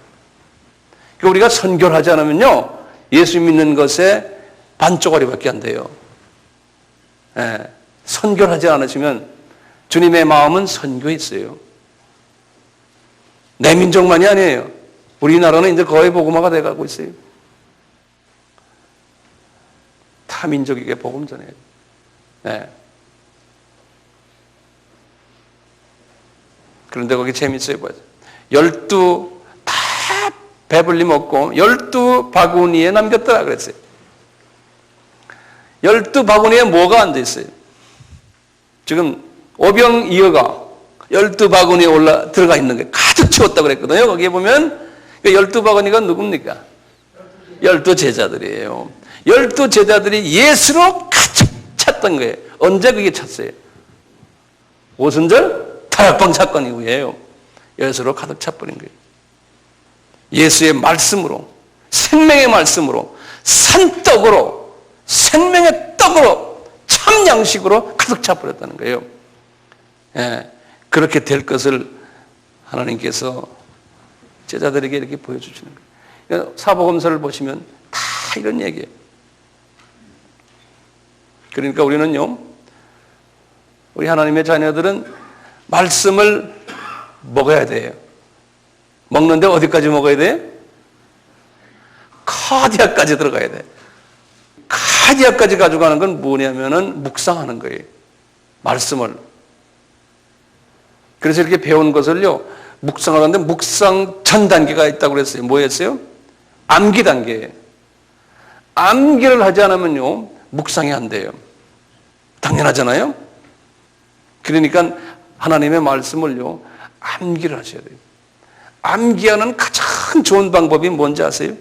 그러니까 우리가 선교를 하지 않으면요, 예수 믿는 것에 반쪽짜리밖에 안 돼요. 예, 선교를 하지 않으시면 주님의 마음은 선교에 있어요. 내 민족만이 아니에요. 우리나라는 이제 거의 복음화가 돼가고 있어요. 타 민족에게 복음 전해요. 네. 그런데 거기 재밌어요. 12 다 배불리 먹고 12바구니에 남겼더라 그랬어요. 12바구니에 뭐가 앉아있어요? 지금 오병이어가 12바구니에 들어가 있는 게 가득 채웠다고 그랬거든요. 거기에 보면 12바구니가 누굽니까? 12제자들이에요. 12제자들이 예수로 가득 찼던 거예요. 언제 그게 찼어요? 오순절 다락방 사건 이후에요. 예수로 가득 차버린 거예요. 예수의 말씀으로, 생명의 말씀으로, 산떡으로, 생명의 떡으로, 참 양식으로 가득 차버렸다는 거예요. 예, 그렇게 될 것을 하나님께서 제자들에게 이렇게 보여주시는 거예요. 사복음서를 보시면 다 이런 얘기예요. 그러니까 우리는요, 우리 하나님의 자녀들은 말씀을 먹어야 돼요. 먹는데 어디까지 먹어야 돼요? 카디아까지 들어가야 돼요. 카디아까지 가져가는 건 뭐냐면은 묵상하는 거예요. 말씀을. 그래서 이렇게 배운 것을요, 묵상하는데 묵상 전 단계가 있다고 그랬어요. 뭐였어요? 암기 단계예요. 암기를 하지 않으면요, 묵상이 안 돼요. 당연하잖아요? 그러니까 하나님의 말씀을요, 암기를 하셔야 돼요. 암기하는 가장 좋은 방법이 뭔지 아세요?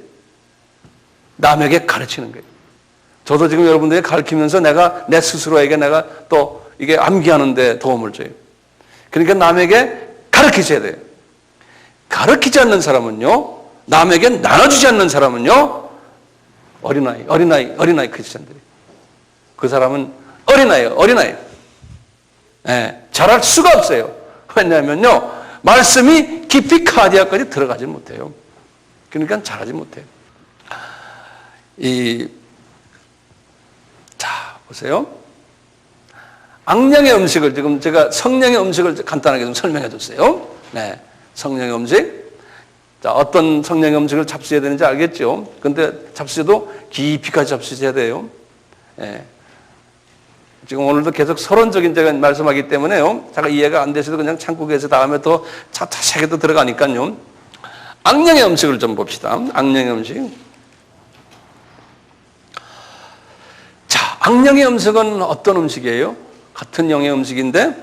남에게 가르치는 거예요. 저도 지금 여러분들에게 가르치면서 내가 내 스스로에게 내가 또 이게 암기하는 데 도움을 줘요. 그러니까 남에게 가르치셔야 돼요. 가르치지 않는 사람은요, 남에게 나눠주지 않는 사람은요, 어린아이 크리스천들이. 그 사람은 어린아이. 예, 잘할 수가 없어요. 왜냐하면요, 말씀이 깊이 카디아까지 들어가지 못해요. 그러니까 잘하지 못해요. 자, 보세요. 악령의 음식을 지금 제가 성령의 음식을 간단하게 좀 설명해 줬어요. 네, 성령의 음식. 자, 어떤 성령의 음식을 잡수해야 되는지 알겠죠? 근데 잡수해도 깊이까지 잡수셔야 돼요. 네. 지금 오늘도 계속 서론적인 제가 말씀하기 때문에요, 제가 이해가 안 되셔도 그냥 참고 계세요. 다음에 또 자세하게 또 들어가니까요. 악령의 음식을 좀 봅시다. 악령의 음식. 자, 악령의 음식은 어떤 음식이에요? 같은 영의 음식인데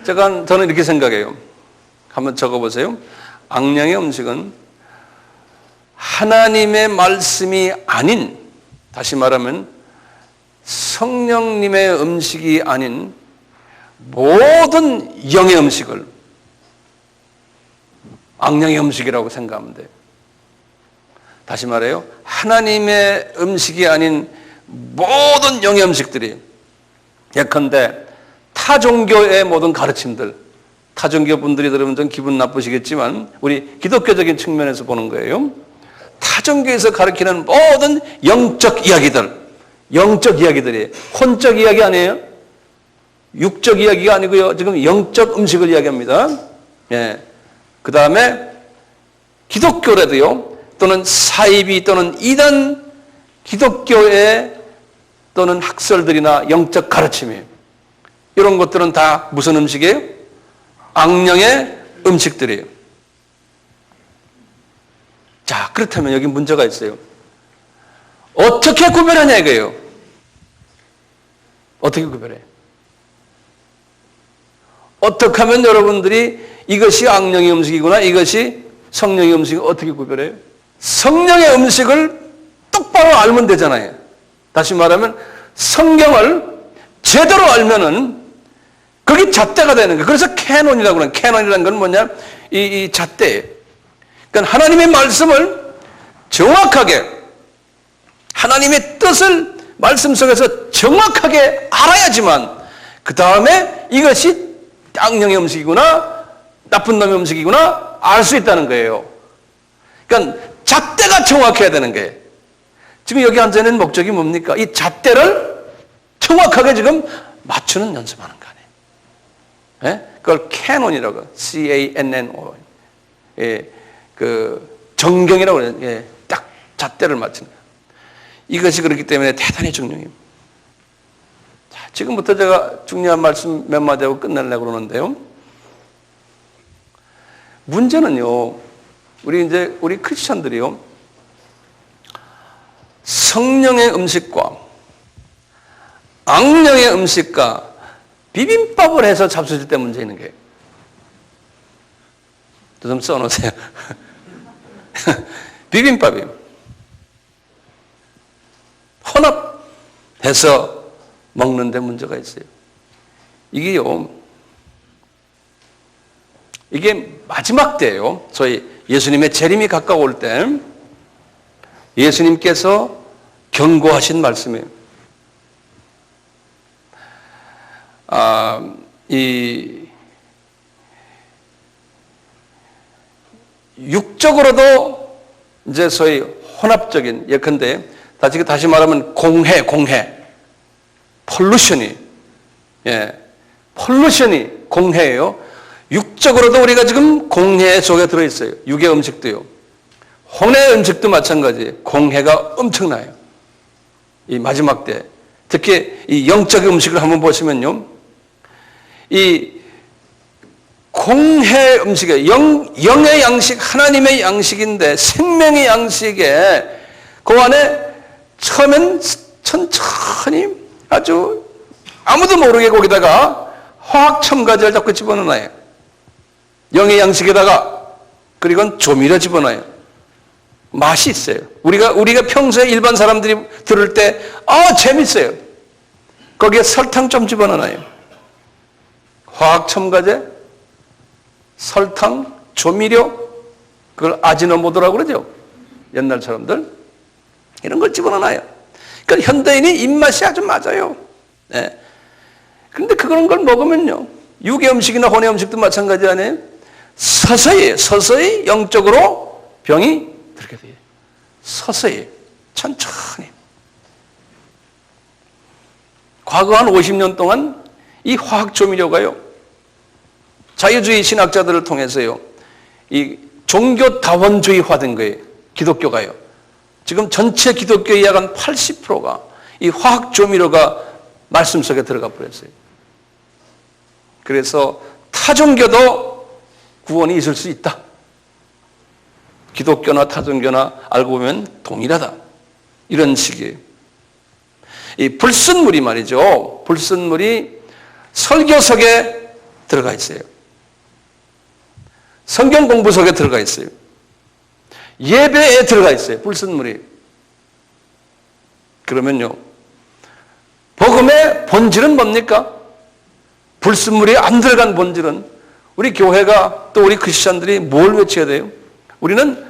저는 이렇게 생각해요. 한번 적어보세요. 악령의 음식은 하나님의 말씀이 아닌, 다시 말하면 성령님의 음식이 아닌 모든 영의 음식을 악령의 음식이라고 생각하면 돼요. 다시 말해요. 하나님의 음식이 아닌 모든 영의 음식들이, 예컨대 타 종교의 모든 가르침들, 타 종교 분들이 들으면 좀 기분 나쁘시겠지만 우리 기독교적인 측면에서 보는 거예요. 타 종교에서 가르치는 모든 영적 이야기들이 혼적 이야기 아니에요? 육적 이야기가 아니고요. 지금 영적 음식을 이야기합니다. 예. 그 다음에 기독교라도요, 또는 사이비 또는 이단 기독교의 또는 학설들이나 영적 가르침이에요. 이런 것들은 다 무슨 음식이에요? 악령의 음식들이에요. 자, 그렇다면 여기 문제가 있어요. 어떻게 구별하냐 이거예요. 어떻게 구별해요? 어떻게 하면 여러분들이 이것이 악령의 음식이구나, 이것이 성령의 음식이 어떻게 구별해요? 성령의 음식을 똑바로 알면 되잖아요. 다시 말하면 성경을 제대로 알면은 그게 잣대가 되는 거예요. 그래서 캐논이라고 하는, 캐논이라는 건 뭐냐? 이 잣대예요. 그러니까 하나님의 말씀을 정확하게, 하나님의 뜻을 말씀 속에서 정확하게 알아야지만 그 다음에 이것이 악령의 음식이구나, 나쁜 놈의 음식이구나 알 수 있다는 거예요. 그러니까 잣대가 정확해야 되는 거예요. 지금 여기 앉아있는 목적이 뭡니까? 이 잣대를 정확하게 지금 맞추는 연습하는 거 아니에요. 예? 그걸 캐논이라고, C-A-N-N-O. 예, 그 정경이라고 그래요. 예, 딱 잣대를 맞추는 거예요. 이것이 그렇기 때문에 대단히 중요해요. 자, 지금부터 제가 중요한 말씀 몇 마디 하고 끝내려고 그러는데요. 문제는요, 우리 크리스천들이요, 성령의 음식과 악령의 음식과 비빔밥을 해서 잡수실 때 문제 있는 거예요. 좀 써놓으세요. 비빔밥이 혼합해서 먹는데 문제가 있어요. 이게 마지막 때예요. 소위 예수님의 재림이 가까울 때 예수님께서 경고하신 말씀이에요. 육적으로도 이제 소위 혼합적인, 예컨대 다시 말하면 공해, 폴루션이 공해예요. 육적으로도 우리가 지금 공해 속에 들어있어요. 육의 음식도요. 혼의 음식도 마찬가지예요. 공해가 엄청나요. 이 마지막 때. 특히 이 영적 음식을 한번 보시면요. 이 공해 음식에 영의 양식, 하나님의 양식인데 생명의 양식에 그 안에 처음엔 천천히 아주 아무도 모르게 거기다가 화학 첨가제를 자꾸 집어넣어요. 영의 양식에다가, 그리고 조미료 집어넣어요. 맛이 있어요. 우리가 평소에 일반 사람들이 들을 때 재밌어요. 거기에 설탕 좀 집어넣어요. 화학 첨가제, 설탕, 조미료, 그걸 아지노모토라고 그러죠. 옛날 사람들 이런 걸 집어넣어요. 그러니까 현대인이 입맛이 아주 맞아요. 네. 그런데 그런 걸 먹으면요, 육의 음식이나 혼의 음식도 마찬가지 아니에요? 서서히 영적으로 병이 들게 돼요. 서서히, 천천히. 과거 한 50년 동안 이 화학 조미료가요, 자유주의 신학자들을 통해서요, 이 종교 다원주의화된 거예요. 기독교가요. 지금 전체 기독교의 약 한 80%가 이 화학 조미료가 말씀 속에 들어가 버렸어요. 그래서 타종교도 구원이 있을 수 있다. 기독교나 타종교나 알고 보면 동일하다. 이런 식이에요. 이 불순물이 말이죠. 불순물이 설교석에 들어가 있어요. 성경 공부 속에 들어가 있어요. 예배에 들어가 있어요. 불순물이. 그러면요, 복음의 본질은 뭡니까? 불순물이 안 들어간 본질은 우리 교회가 또 우리 크리스천들이 뭘 외쳐야 돼요? 우리는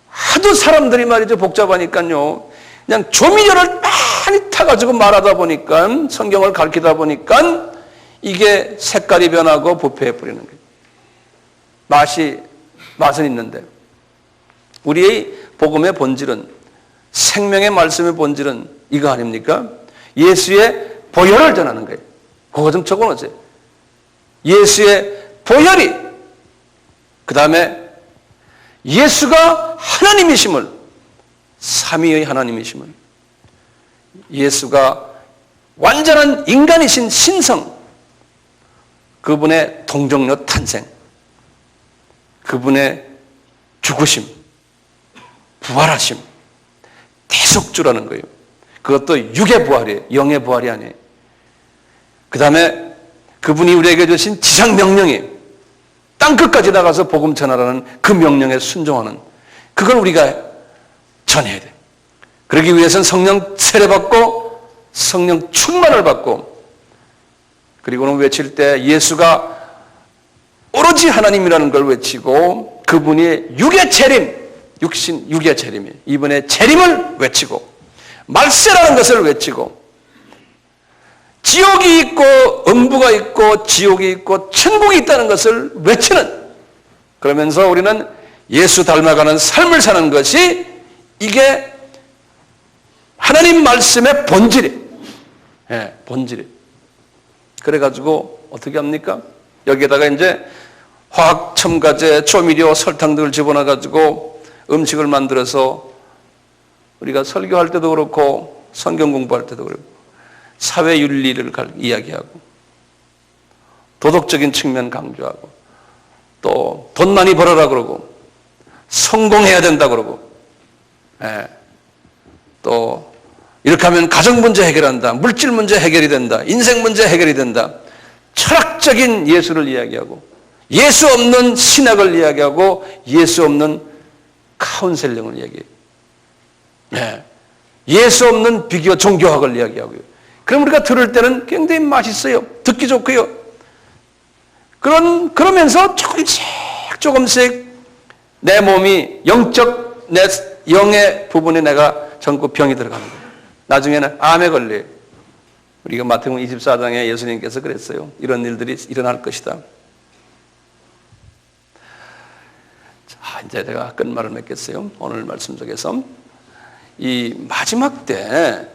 하도 사람들이 말이죠, 복잡하니까요, 그냥 조미료를 많이 타가지고 말하다 보니까, 성경을 가르치다 보니까 이게 색깔이 변하고 부패해 버리는 거예요. 맛은 있는데, 우리의 복음의 본질은, 생명의 말씀의 본질은 이거 아닙니까? 예수의 보혈을 전하는 거예요. 그거 좀 적어놓으세요. 예수의 보혈이, 그 다음에 예수가 하나님이심을, 삼위의 하나님이심을, 예수가 완전한 인간이신 신성, 그분의 동정녀 탄생, 그분의 죽으심, 부활하심, 대속주라는 거예요. 그것도 육의 부활이에요. 영의 부활이 아니에요. 그 다음에 그분이 우리에게 주신 지상명령이 땅 끝까지 나가서 복음 전하라는 그 명령에 순종하는, 그걸 우리가 전해야 돼. 그러기 위해서는 성령 세례받고 성령 충만을 받고, 그리고는 외칠 때 예수가 오로지 하나님이라는 걸 외치고, 그분이 육의 재림, 육신 육의 재림이에요. 이분의 재림을 외치고, 말세라는 것을 외치고, 지옥이 있고 음부가 있고 지옥이 있고 천국이 있다는 것을 외치는, 그러면서 우리는 예수 닮아가는 삶을 사는 것이, 이게 하나님 말씀의 본질이, 본질이. 그래가지고 어떻게 합니까? 여기에다가 이제 화학 첨가제, 조미료, 설탕 등을 집어넣어가지고 음식을 만들어서 우리가 설교할 때도 그렇고 성경 공부할 때도 그렇고 사회 윤리를 이야기하고 도덕적인 측면 강조하고 또 돈 많이 벌어라 그러고 성공해야 된다 그러고, 또 이렇게 하면 가정 문제 해결한다, 물질 문제 해결이 된다, 인생 문제 해결이 된다, 철학적인 예수를 이야기하고 예수 없는 신학을 이야기하고 예수 없는 카운셀링을 이야기해요. 예수 없는 비교 종교학을 이야기하고요. 그럼 우리가 들을 때는 굉장히 맛있어요. 듣기 좋고요. 그러면서 조금씩 내 몸이 영적, 내 영의 부분에 내가 전부 병이 들어가는 거예요. 나중에는 암에 걸려요. 우리가 마태복음 24장에 예수님께서 그랬어요. 이런 일들이 일어날 것이다. 자, 이제 제가 끝말을 맺겠어요. 오늘 말씀 속에서. 이 마지막 때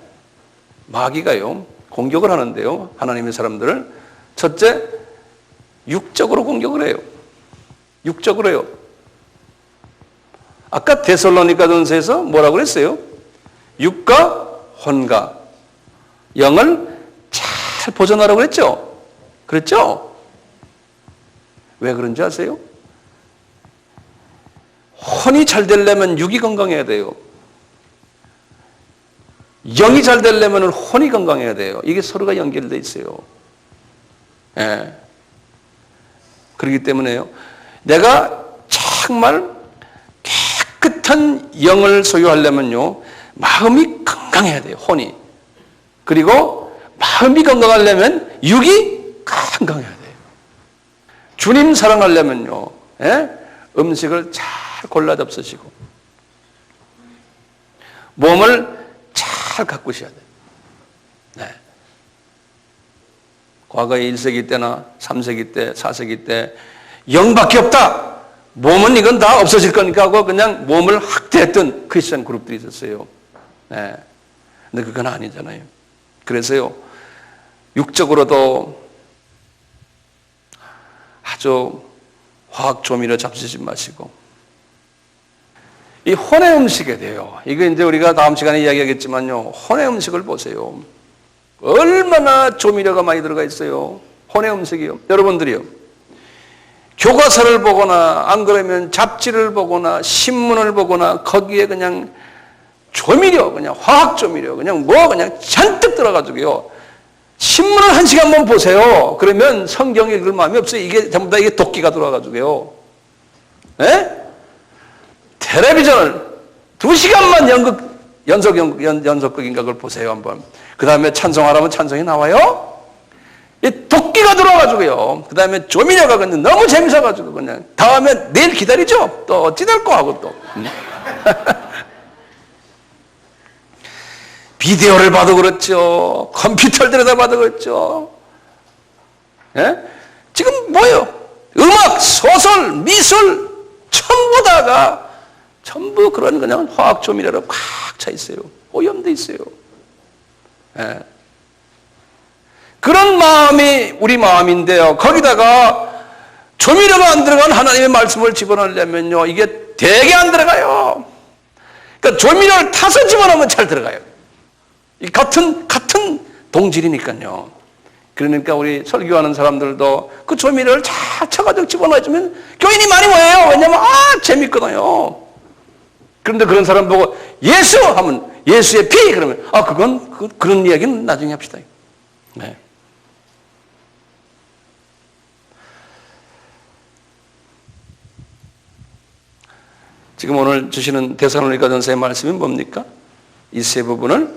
마귀가요, 공격을 하는데요, 하나님의 사람들을. 첫째, 육적으로 공격을 해요. 육적으로 해요. 아까 데살로니가전서에서 뭐라고 그랬어요? 육과 혼과 영을 잘 보존하라고 그랬죠? 그랬죠? 왜 그런지 아세요? 혼이 잘 되려면 육이 건강해야 돼요. 영이 잘 되려면 혼이 건강해야 돼요. 이게 서로가 연결되어 있어요. 그렇기 때문에요, 내가 정말 깨끗한 영을 소유하려면요, 마음이 건강해야 돼요. 혼이. 그리고 마음이 건강하려면 육이 건강해야 돼요. 주님 사랑하려면요, 음식을 잘 골라 잡수시고 몸을 잘 가꾸셔야 돼요. 과거에 1세기 때나 3세기 때, 4세기 때 영밖에 없다, 몸은 이건 다 없어질 거니까 하고 그냥 몸을 학대했던 크리스천 그룹들이 있었어요. 근데 그건 아니잖아요. 그래서요, 육적으로도 아주 화학 조미료 잡수지 마시고, 이 혼의 음식에 대해요, 이거 이제 우리가 다음 시간에 이야기하겠지만요, 혼의 음식을 보세요. 얼마나 조미료가 많이 들어가 있어요. 혼의 음식이요. 여러분들이요, 교과서를 보거나 안 그러면 잡지를 보거나 신문을 보거나 거기에 그냥 조미료, 그냥 화학 조미료, 그냥 잔뜩 들어가지고요, 신문을 한 시간만 보세요. 그러면 성경 읽을 마음이 없어요. 이게 전부 다 이게 도끼가 들어와가지고요. 네? 텔레비전을 2시간만 연속극인가 그걸 보세요, 한번. 그 다음에 찬송하라면 찬송이 나와요? 이 도끼가 들어와가지고요. 그 다음에 조미료가 그냥 너무 재밌어가지고 그냥 다음에 내일 기다리죠? 또 어찌 될 거 하고 또. 비디오를 봐도 그렇죠. 컴퓨터를 들여다봐도 그렇죠. 예? 지금 뭐예요? 음악, 소설, 미술 전부 다가 전부 그런 그냥 화학 조미료로 꽉 차 있어요. 오염돼 있어요. 예. 그런 마음이 우리 마음인데요. 거기다가 조미료가 안 들어간 하나님의 말씀을 집어넣으려면요. 이게 되게 안 들어가요. 그러니까 조미료를 타서 집어넣으면 잘 들어가요. 이 같은 동질이니까요. 그러니까 우리 설교하는 사람들도 그 조미료를 잘 쳐가지고 집어넣어주면 교인이 많이 모여요. 왜냐면 재밌거든요. 그런데 그런 사람 보고 예수 하면 예수의 피 그러면 그런 이야기는 나중에 합시다. 네. 지금 오늘 주시는 데살로니가전서의 말씀이 뭡니까? 이 세 부분을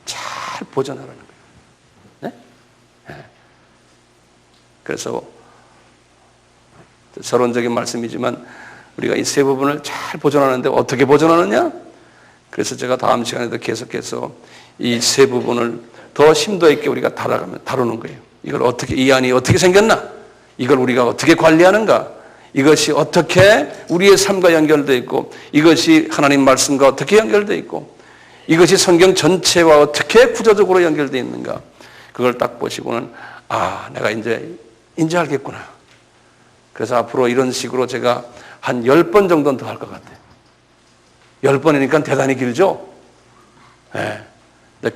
잘 보존하라는 거예요. 네? 네. 그래서 서론적인 말씀이지만 우리가 이 세 부분을 잘 보존하는데 어떻게 보존하느냐? 그래서 제가 다음 시간에도 계속해서 이 세 부분을 더 심도 있게 우리가 다루는 거예요. 이걸 어떻게, 이 안이 어떻게 생겼나? 이걸 우리가 어떻게 관리하는가? 이것이 어떻게 우리의 삶과 연결되어 있고, 이것이 하나님 말씀과 어떻게 연결되어 있고, 이것이 성경 전체와 어떻게 구조적으로 연결되어 있는가? 그걸 딱 보시고는 내가 이제 알겠구나. 그래서 앞으로 이런 식으로 제가 한 10번 정도는 더 할 것 같아요. 10번이니까 대단히 길죠? 네.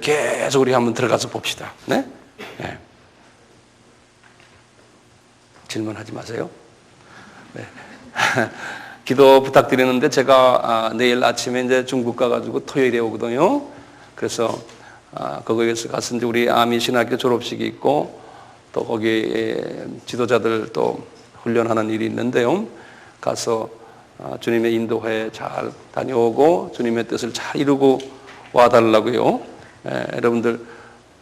계속 우리 한번 들어가서 봅시다. 네? 네. 질문하지 마세요. 네. 기도 부탁드리는데 제가 내일 아침에 이제 중국 가가지고 토요일에 오거든요. 그래서 거기에서 가서 이제 우리 아미 신학교 졸업식이 있고 또 거기 지도자들 또 훈련하는 일이 있는데요. 가서 주님의 인도에 잘 다녀오고 주님의 뜻을 잘 이루고 와달라고요. 여러분들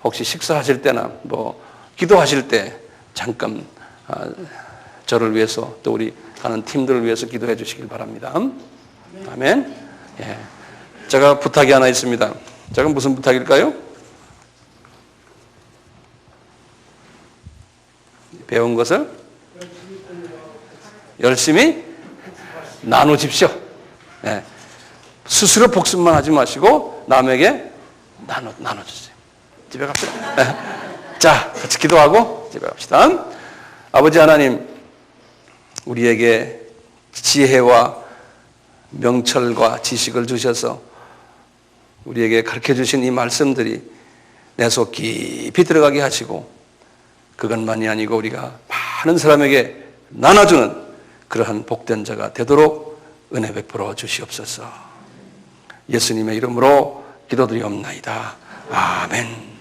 혹시 식사하실 때나 뭐 기도하실 때 잠깐 저를 위해서 또 우리 가는 팀들을 위해서 기도해 주시길 바랍니다. 아멘. 예. 제가 부탁이 하나 있습니다. 제가 무슨 부탁일까요? 배운 것을 열심히 나누십시오. 예. 스스로 복습만 하지 마시고 남에게 나눠주세요. 집에 갑시다. 예. 자, 같이 기도하고 집에 갑시다. 아버지 하나님, 우리에게 지혜와 명철과 지식을 주셔서 우리에게 가르쳐 주신 이 말씀들이 내 속 깊이 들어가게 하시고 그것만이 아니고 우리가 많은 사람에게 나눠주는 그러한 복된 자가 되도록 은혜 베풀어 주시옵소서. 예수님의 이름으로 기도드리옵나이다. 아멘.